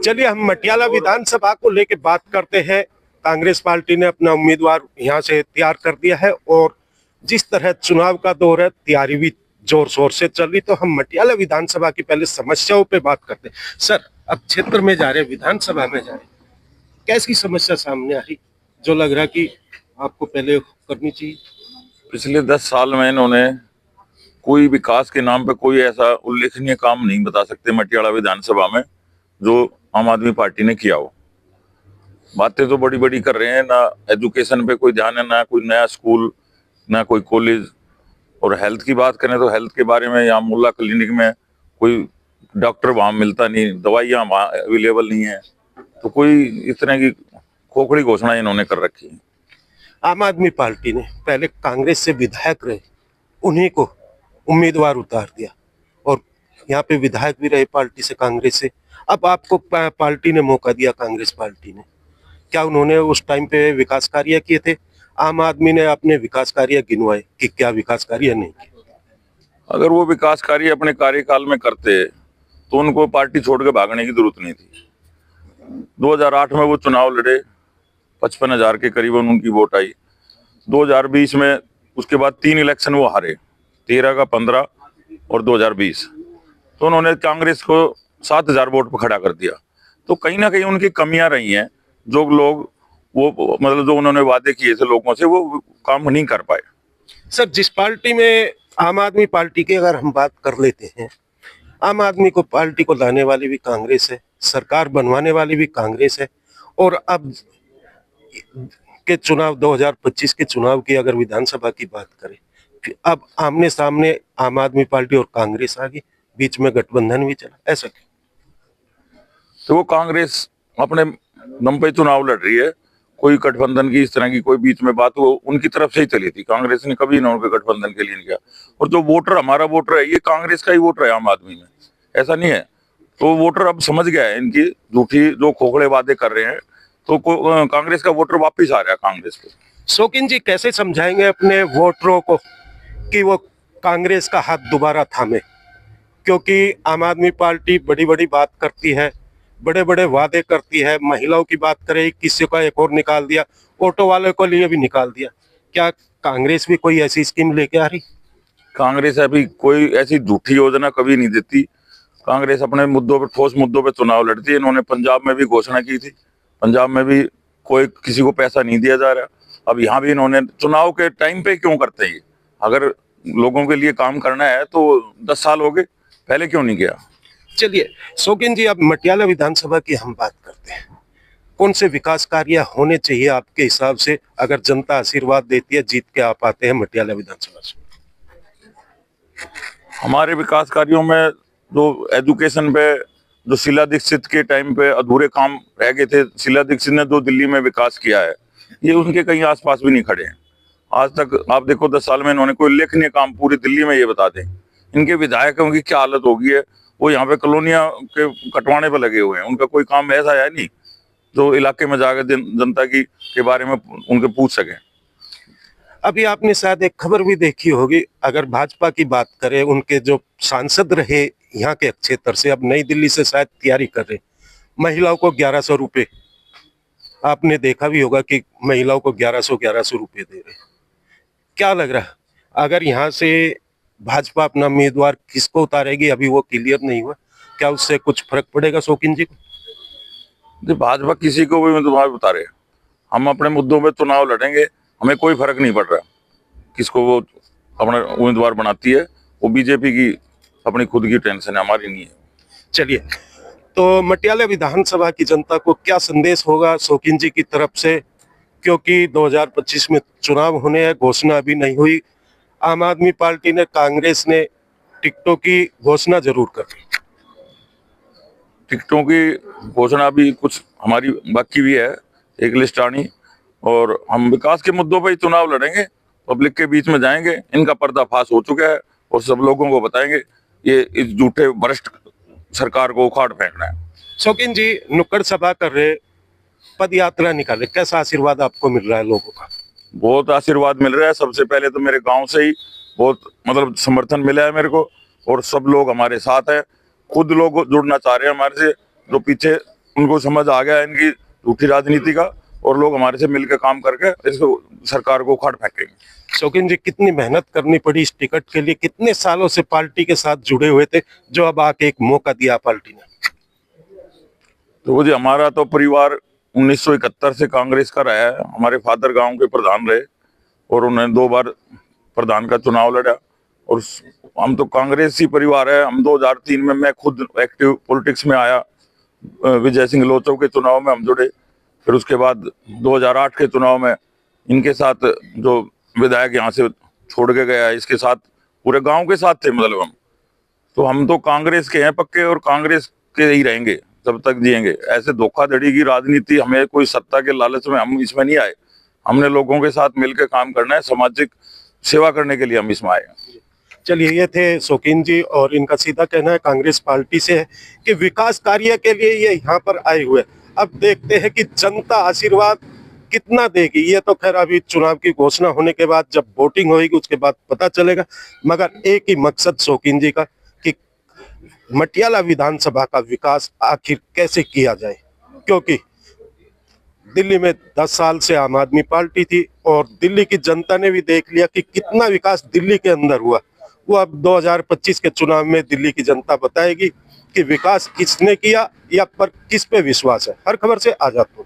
चलिए हम मटियाला विधानसभा को लेकर बात करते हैं। कांग्रेस पार्टी ने अपना उम्मीदवार यहां से तैयार कर दिया है और जिस तरह चुनाव का दौर है, तैयारी भी जोर शोर से चल रही। तो हम मटियाला विधानसभा की पहले समस्याओं पे बात करते हैं। सर, अब क्षेत्र में जा रहे, विधानसभा में जा रहे, कैसी समस्या सामने आ रही जो लग रहा कि आपको पहले करनी चाहिए? पिछले 10 साल में इन्होंने कोई विकास के नाम पे कोई ऐसा उल्लेखनीय काम नहीं बता सकते मटियाला विधानसभा में जो आम आदमी पार्टी ने किया हो। बातें तो बड़ी बड़ी कर रहे हैं, ना एजुकेशन पे कोई ध्यान है, ना कोई नया स्कूल, ना कोई कॉलेज। और हेल्थ की बात करें तो हेल्थ के बारे में यहाँ मुल्ला क्लिनिक में कोई डॉक्टर वहां मिलता नहीं, दवाइयाँ वहाँ अवेलेबल नहीं है। तो कोई इस तरह की खोखड़ी घोषणा इन्होंने कर रखी है। आम आदमी पार्टी ने पहले कांग्रेस से विधायक रहे, उन्हीं को उम्मीदवार उतार दिया और यहाँ पे विधायक भी रहे पार्टी से, कांग्रेस से। अब आपको पार्टी ने मौका दिया, कांग्रेस पार्टी ने, क्या उन्होंने उस टाइम पे विकास कार्य किए थे? आम आदमी ने अपने विकास कार्य गिनवाए कि क्या विकास कार्य नहीं किए? अगर वो विकास कार्य अपने कार्यकाल में करते तो उनको पार्टी छोड़ के भागने की जरूरत नहीं थी। 2008 में वो चुनाव लड़े, 55,000 के करीबन उनकी वोट आई। 2020 में उसके बाद 3 इलेक्शन वो हारे, 13 का 15 और 2020। तो उन्होंने कांग्रेस को 7,000 वोट पर खड़ा कर दिया। तो कहीं ना कहीं उनकी कमियां रही हैं, जो लोग वो मतलब जो उन्होंने वादे किए थे लोगों से वो काम नहीं कर पाए। सर, जिस पार्टी में आम आदमी पार्टी की अगर हम बात कर लेते हैं, आम आदमी को पार्टी को लाने वाली भी कांग्रेस है, सरकार बनवाने वाली भी कांग्रेस है। और अब के चुनाव 2025 के चुनाव की अगर विधानसभा की बात करें, फिर अब आमने सामने आम आदमी पार्टी और कांग्रेस आ गई, बीच में गठबंधन भी चला, ऐसा क्यों? तो वो कांग्रेस अपने दम पे चुनाव लड़ रही है। कोई गठबंधन की इस तरह की कोई बीच में बात वो उनकी तरफ से ही चली थी। कांग्रेस ने कभी इन्होंने गठबंधन के लिए नहीं किया। और जो वोटर हमारा वोटर है, ये कांग्रेस का ही वोटर है आम आदमी में, ऐसा नहीं है। तो वोटर अब समझ गया है इनकी झूठी जो खोखले वादे कर रहे हैं। तो कांग्रेस का वोटर वापिस आ रहा है कांग्रेस पे। शौकीन जी, कैसे समझाएंगे अपने वोटरों को कि वो कांग्रेस का हाथ दोबारा थामे? क्योंकि आम आदमी पार्टी बड़ी बड़ी बात करती है, बड़े बड़े वादे करती है। महिलाओं की बात करें, किसी का एक और निकाल दिया, ऑटो वाले को लिए भी निकाल दिया। क्या कांग्रेस भी कोई ऐसी स्कीम लेके आ रही? कांग्रेस अभी कोई ऐसी झूठी योजना कभी नहीं देती। कांग्रेस अपने मुद्दों पर, ठोस मुद्दों पर चुनाव लड़ती है। इन्होंने पंजाब में भी घोषणा की थी, पंजाब में भी कोई किसी को पैसा नहीं दिया जा रहा। अब यहाँ भी इन्होंने चुनाव के टाइम पे क्यों करते हैं? अगर लोगों के लिए काम करना है तो 10 साल हो गए, पहले क्यों नहीं किया? चलिए शौकीन जी, अब मटियाला विधानसभा की हम बात करते हैं। कौन से विकास कार्य होने चाहिए आपके हिसाब से, अगर जनता आशीर्वाद देती है, जीत के आप आते हैं मटियाला विधानसभा से? हमारे विकास कार्यों में जो एजुकेशन पे, जो शीला दीक्षित के टाइम पे अधूरे काम रह गए थे, शीला दीक्षित ने जो दिल्ली में विकास किया है, ये उनके कहीं आसपास भी नहीं खड़े हैं आज तक। आप देखो 10 साल में इन्होंने कोई उल्लेखनीय काम पूरी दिल्ली में, ये बता दें इनके विधायकों की क्या हालत होगी है। वो यहाँ पे कॉलोनियां के कटवाने पर लगे हुए हैं, उनका कोई काम ऐसा है नहीं जो इलाके में जाकर जनता की के बारे में उनके पूछ सके। अभी आपने शायद एक खबर भी देखी होगी, अगर भाजपा की बात करें, उनके जो सांसद रहे यहाँ के क्षेत्र से, अब नई दिल्ली से शायद तैयारी कर रहे, महिलाओं को 1100 रुपये। आपने देखा भी होगा कि महिलाओं को 1100 रुपये दे रहे। क्या लग रहा है, अगर यहाँ से भाजपा अपना उम्मीदवार किसको उतारेगी, अभी वो क्लियर नहीं हुआ, क्या उससे कुछ फर्क पड़ेगा शौकीन जी को? भाजपा किसी को भी उम्मीदवार उतारे, हम अपने मुद्दों पे चुनाव लड़ेंगे, हमें कोई फर्क नहीं पड़ रहा किसको वो अपना उम्मीदवार बनाती है। वो बीजेपी की अपनी खुद की टेंशन है, हमारी नहीं है। चलिए, तो मटियाला विधानसभा की जनता को क्या संदेश होगा शौकीन जी की तरफ से? क्योंकि 2025 में चुनाव होने हैं, घोषणा अभी नहीं हुई। आम आदमी पार्टी ने, कांग्रेस ने टिकटों की घोषणा जरूर कर दी। टिकटों की घोषणा भी कुछ हमारी बाकी भी है, एक लिस्ट आनी। और हम विकास के मुद्दों पर ही चुनाव लड़ेंगे, पब्लिक के बीच में जाएंगे। इनका पर्दाफाश हो चुका है और सब लोगों को बताएंगे ये इस झूठे भ्रष्ट सरकार को उखाड़ फेंकना है। शौकीन जी, नुक्कड़ सभा कर रहे, पद यात्रा निकाले, कैसा आशीर्वाद आपको मिल रहा है लोगों का? बहुत आशीर्वाद मिल रहा है। सबसे पहले तो मेरे गांव से ही बहुत मतलब समर्थन मिला है मेरे को, और सब लोग हमारे साथ हैं। खुद लोग जुड़ना चाह रहे हैं हमारे से, जो पीछे उनको समझ आ गया इनकी झूठी राजनीति का, और लोग हमारे से मिलकर काम करके इसको सरकार को उखाड़ फेंकेंगे। शौकीन जी, कितनी मेहनत करनी पड़ी इस टिकट के लिए? कितने सालों से पार्टी के साथ जुड़े हुए थे, जो अब आके एक मौका दिया पार्टी ने? तो जी हमारा तो परिवार 1971 से कांग्रेस का रहा है। हमारे फादर गांव के प्रधान रहे और उन्होंने 2 बार प्रधान का चुनाव लड़ा, और हम तो कांग्रेसी परिवार है। हम 2003 में मैं खुद एक्टिव पॉलिटिक्स में आया, विजय सिंह लोचो के चुनाव में हम जुड़े। फिर उसके बाद 2008 के चुनाव में इनके साथ जो विधायक यहाँ से छोड़ के गया, इसके साथ पूरे गांव के साथ थे। मतलब हम तो कांग्रेस के हैं पक्के, और कांग्रेस के ही रहेंगे जब तक जिएंगे। ऐसे धोखाधड़ी की राजनीति, हमें कोई सत्ता के लालच में हम इसमें नहीं आए। हमने लोगों के साथ मिलकर काम करना है, सामाजिक सेवा करने के लिए हम इसमें आए। चलिए, ये थे शौकीन जी, और इनका सीधा कहना है कांग्रेस पार्टी से है कि विकास कार्य के लिए ये यहाँ पर आए हुए। अब देखते हैं कि जनता आशीर्वाद कितना देगी। ये तो खैर अभी चुनाव की घोषणा होने के बाद, जब वोटिंग होगी उसके बाद पता चलेगा। मगर एक ही मकसद शौकीन जी का कि मटियाला विधानसभा का विकास आखिर कैसे किया जाए, क्योंकि दिल्ली में 10 साल से आम आदमी पार्टी थी और दिल्ली की जनता ने भी देख लिया कि कितना विकास दिल्ली के अंदर हुआ। वो अब 2025 के चुनाव में दिल्ली की जनता बताएगी कि विकास किसने किया या पर किस पे विश्वास है। हर खबर से आजाद हो।